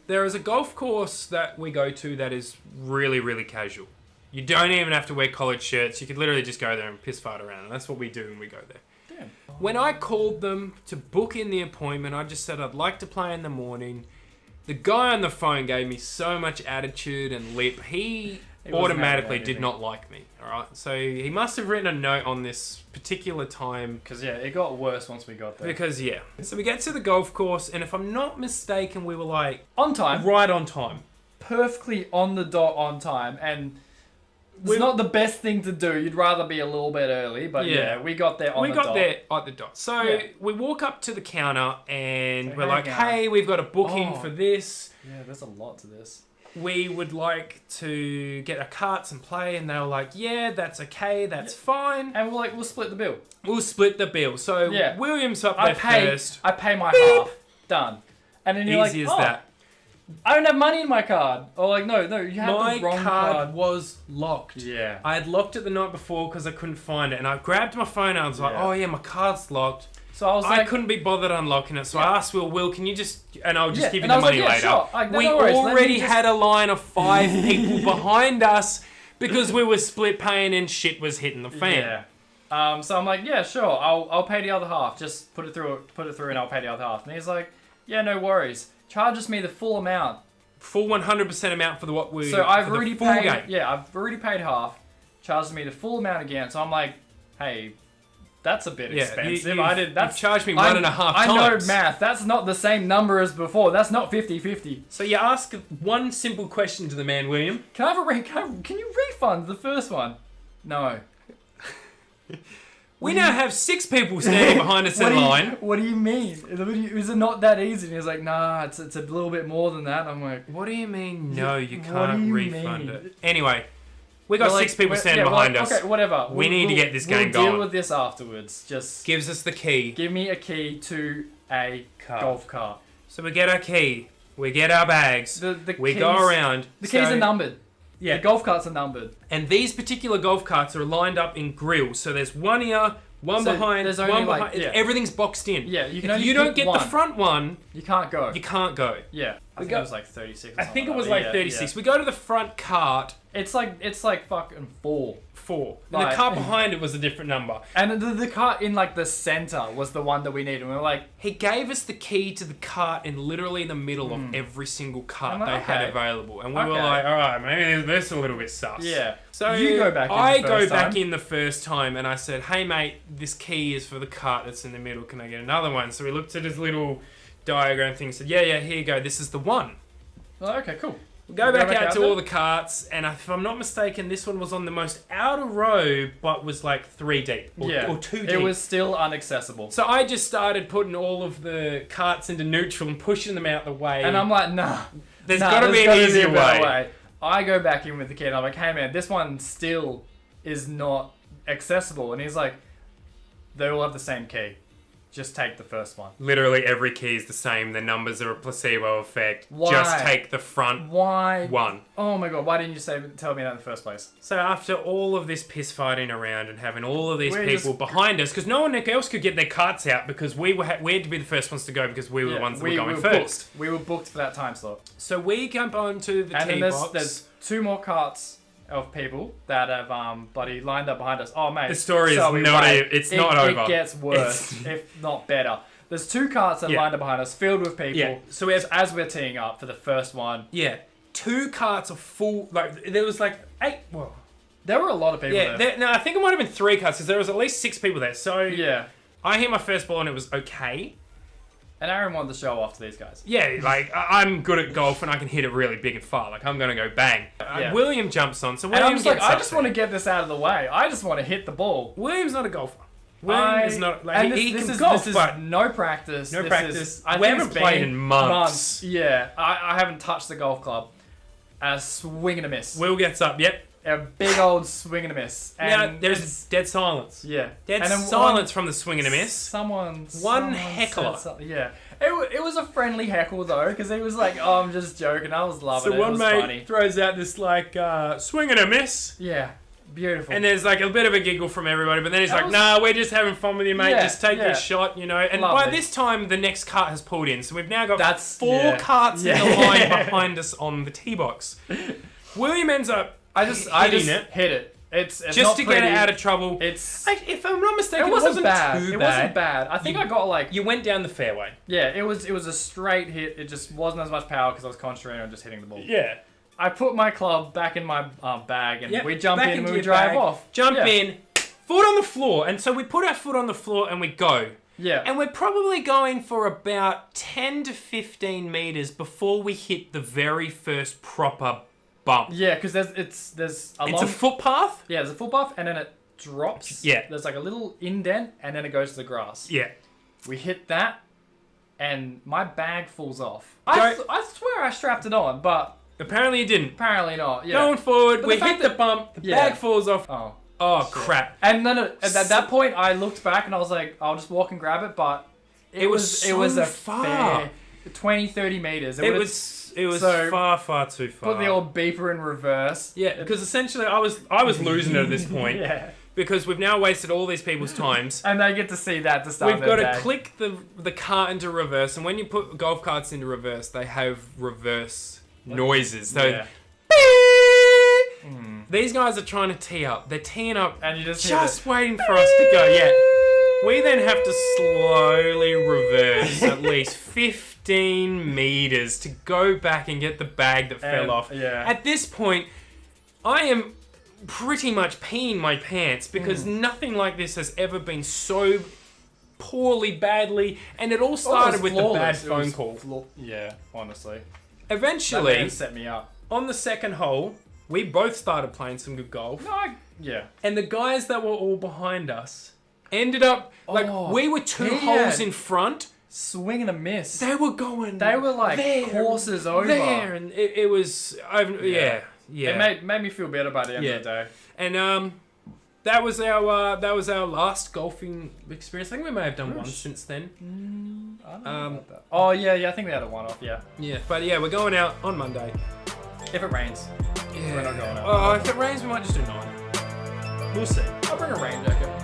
There is a golf course that we go to that is really, really casual. You don't even have to wear collared shirts. You could literally just go there and piss fart around. And that's what we do when we go there. Damn. When I called them to book in the appointment, I just said I'd like to play in the morning. The guy on the phone gave me so much attitude and lip. He automatically did not like me. All right. So he must have written a note on this particular time. Because, yeah, it got worse once we got there. Because, yeah. So we get to the golf course, and if I'm not mistaken, we were like... On time. Right on time. Perfectly on the dot on time. And... It's not the best thing to do. You'd rather be a little bit early, but yeah, we got there on the dot. We got there at the dot. So we walk up to the counter and we're like, hey, we've got a booking for this. Yeah, there's a lot to this. We would like to get our carts and play, and they were like, yeah, that's okay, that's fine. And we're like, we'll split the bill. We'll split the bill. So William's up there first. I pay my half. Done. And then you're Easy like, as that. I don't have money in my card. Or like, no, you have my the wrong card. card. Was locked. Yeah. I had locked it the night before because I couldn't find it. And I grabbed my phone and I was like, oh yeah, my card's locked. So I was like... I couldn't be bothered unlocking it. So I asked Will, can you just... And I'll just give you and the money later. Sure. Like, we already had a line of 5 people behind us because we were split paying and shit was hitting the fan. Yeah. So I'm like, yeah, sure. I'll pay the other half. Just put it through and I'll pay the other half. And he's like, yeah, no worries. Charges me the full amount. Full 100% amount for what we... So I've already paid... game. Yeah, I've already paid half. Charges me the full amount again. So I'm like, hey, that's a bit expensive. You've charged me 1.5 times. I know math. That's not the same number as before. That's not 50-50. So you ask one simple question to the man, William. Can you refund the first one? No. We now have 6 people standing behind us in line. What do you mean? Is it not that easy? And he's like, nah, it's a little bit more than that. I'm like, what do you mean? No, you can't refund it. Anyway, we got 6 people standing behind us. Okay, whatever. We need to get this game going. We'll deal with this afterwards. Just gives us the key. Give me a key to a golf cart. So we get our key. We get our bags. We go around. The keys are numbered. Yeah, the golf carts are numbered. And these particular golf carts are lined up in grills. So there's one here, one behind, one behind. Everything's boxed in. Yeah, if you don't get the front one, you can't go. You can't go. Yeah. I think it was like 36 or I think it was like 36. We go to the front cart. It's like fucking 4. And the cart behind it was a different number. And the cart in like the center was the one that we needed. And we were like... He gave us the key to the cart in literally the middle of every single cart they had available. And we were like, alright, maybe this is a little bit sus. Yeah. So you go back in I go back in the first time and I said, hey mate, this key is for the cart that's in the middle. Can I get another one? So we looked at his little diagram thing and said, yeah, here you go. This is the one. Oh, okay, cool. We go back out to all the carts, and if I'm not mistaken, this one was on the most outer row, but was like 3 deep or 2 deep. It was still inaccessible. So I just started putting all of the carts into neutral and pushing them out the way. And I'm like, nah. There's got to be an easier way. I go back in with the kid, and I'm like, hey man, this one still is not accessible. And he's like, they all have the same key. Just take the first one. Literally every key is the same. The numbers are a placebo effect. Why? Just take the front one. Oh my god, why didn't you tell me that in the first place? So after all of this piss fighting around and having all of these people behind us, because no one else could get their carts out because we had to be the first ones to go because we were the ones that were going first. We were booked for that time slot. So we jump onto the tee box. There's 2 more carts of people that have bloody lined up behind us. Oh mate, the story is not over. It gets worse, if not better. There's 2 carts that lined up behind us, filled with people. Yeah. So as we're teeing up for the first one. Yeah. 2 carts are full. Like there was like 8. Well, there were a lot of people there. No, I think it might have been 3 carts because there was at least 6 people there. So yeah, I hit my first ball and it was okay. And Aaron wanted to show off to these guys. Yeah, like, I'm good at golf and I can hit it really big and far. Like, I'm going to go bang. William jumps on, so William gets I just want to get this out of the way. I just want to hit the ball. William's not a golfer. William is not... Like, he can golf, this but... is no practice. No practice. We haven't played in months. Yeah, I haven't touched the golf club. A swing and a miss. Will gets up, yep. A big old swing and a miss. And there's dead silence. Yeah. Dead silence from the swing and a miss. One heckler. Yeah. It was a friendly heckle though, because he was like, "Oh, I'm just joking." I was loving it. So one mate throws out this like swing and a miss. Yeah. Beautiful. And there's like a bit of a giggle from everybody, but then he's That like, was- nah, we're just having fun with you, mate. Yeah, Just take yeah. your shot, you know. And by Lovely. this time, the next cart has pulled in. So we've now got That's- 4 yeah. carts in Yeah. the line behind us on the tee box. William ends up I just hitting it hit it. It's just not to pretty. get it out of trouble. It's If I'm not mistaken, it wasn't bad. too It bad. wasn't bad. I think I got like You went down the fairway. yeah. It was a straight hit. It just wasn't as much power because I was concentrating on just hitting the ball. Yeah. I put my club back in my bag and Yep, we jump back in and into we your drive bag, off. Jump Yeah. in, foot on the floor. And so we put our foot on the floor and we go. Yeah. And we're probably going for about 10 to 15 meters before we hit the very first proper bump. Yeah, because there's a It's long a footpath? yeah, there's a footpath and then it drops. Yeah. There's like a little indent and then it goes to the grass. Yeah. We hit that and my bag falls off. Go- I swear I strapped it on, but Apparently you didn't. apparently not. Yeah. Going forward, But we the fact hit the that- bump, the Yeah. bag falls off. Oh. Oh, Shit. crap. And then at that point, I looked back and I was like, I'll just walk and grab it, but It was it was so a far. fair 20, 30 meters. It was so- far, far too far. Put the old beeper in reverse. Yeah, because essentially I was losing it at this point. Yeah. Because we've now wasted all these people's times. And they get to see that to start We've their got to day. click the cart into reverse, and when you put golf carts into reverse, they have reverse noises. So Yeah. these guys are trying to tee up. They're teeing up, And you just hear just waiting for us to go. Yeah. We then have to slowly reverse at least 15 meters to go back and get the bag that fell off. Yeah. At this point, I am pretty much peeing my pants because nothing like this has ever been so poorly, badly, and it all started with the bad phone call. Yeah, honestly. That Eventually, man set me up. on the second hole, we both started playing some good golf. No, yeah. And the guys that were all behind us ended up, like, Oh, we were 2 yeah. holes in front. Swing and a miss. They were going. They were like there, horses over. there, and it was. Yeah. It made me feel better by the end Yeah. of the day. And that was our last golfing experience. I think we may have done one since then. I don't know about that. Oh yeah, I think we had a one-off. Yeah. Yeah, but yeah, we're going out on Monday. If it rains, Yeah. we're not going out. Oh, if it rains, we might just do 9. We'll see. I'll bring a rain jacket.